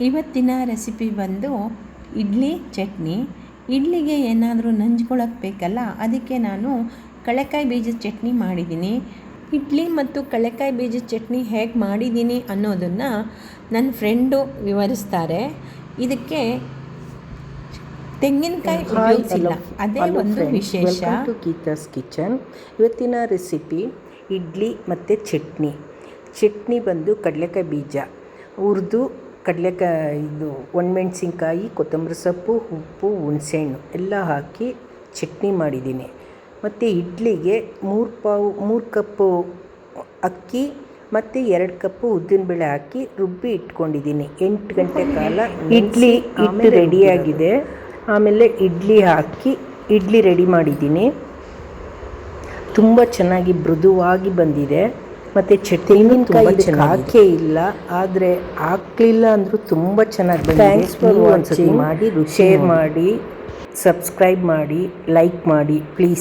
ಇವತ್ತಿನ ರೆಸಿಪಿ ಬಂದು ಇಡ್ಲಿ ಚಟ್ನಿ. ಇಡ್ಲಿಗೆ ಏನಾದರೂ ನಂಚ್ಕೊಳ್ಳೋಕೆ ಬೇಕಲ್ಲ, ಅದಕ್ಕೆ ನಾನು ಕಡಲೆಕಾಯಿ ಬೀಜದ ಚಟ್ನಿ ಮಾಡಿದ್ದೀನಿ. ಇಡ್ಲಿ ಮತ್ತು ಕಡಲೆಕಾಯಿ ಬೀಜದ ಚಟ್ನಿ ಹೇಗೆ ಮಾಡಿದ್ದೀನಿ ಅನ್ನೋದನ್ನು ನನ್ನ ಫ್ರೆಂಡು ವಿವರಿಸ್ತಾರೆ. ಇದಕ್ಕೆ ತೆಂಗಿನಕಾಯಿ ಉಪಯೋಗಿಸಿಲ್ಲ, ಅದೇ ಒಂದು ವಿಶೇಷ. Welcome to Geetha's kitchen. ಇವತ್ತಿನ ರೆಸಿಪಿ ಇಡ್ಲಿ ಮತ್ತು ಚಟ್ನಿ ಬಂದು ಕಡಲೆಕಾಯಿ ಬೀಜ ಹುರಿದು ಇದು ಒಣಮೆಣಸಿನ್ಕಾಯಿ, ಕೊತ್ತಂಬರಿ ಸೊಪ್ಪು, ಉಪ್ಪು, ಹುಣಸೆಹಣ್ಣು ಎಲ್ಲ ಹಾಕಿ ಚಟ್ನಿ ಮಾಡಿದ್ದೀನಿ. ಮತ್ತು ಇಡ್ಲಿಗೆ 3 ಕಪ್ಪು ಅಕ್ಕಿ ಮತ್ತು 2 ಕಪ್ಪು ಉದ್ದಿನಬೇಳೆ ಹಾಕಿ ರುಬ್ಬಿ ಇಟ್ಕೊಂಡಿದ್ದೀನಿ. 8 ಗಂಟೆ ಕಾಲ ಇಡ್ಲಿ ಹಿಟ್ಟು ರೆಡಿಯಾಗಿದೆ. ಆಮೇಲೆ ಇಡ್ಲಿ ಹಾಕಿ ಇಡ್ಲಿ ರೆಡಿ ಮಾಡಿದ್ದೀನಿ. ತುಂಬ ಚೆನ್ನಾಗಿ ಮೃದುವಾಗಿ ಬಂದಿದೆ. ಮತ್ತು ಚಟ್ನಿನೂ ತುಂಬ ಚೆನ್ನಾಗಿ ಹಾಕೇ ಇಲ್ಲ, ಆದರೆ ಹಾಕಲಿಲ್ಲ ಅಂದರೂ ತುಂಬ ಚೆನ್ನಾಗಿ ಬಂದಿದೆ. Thanks for watching. ಮಾಡಿ, ಶೇರ್ ಮಾಡಿ, ಸಬ್ಸ್ಕ್ರೈಬ್ ಮಾಡಿ, ಲೈಕ್ ಮಾಡಿ ಪ್ಲೀಸ್.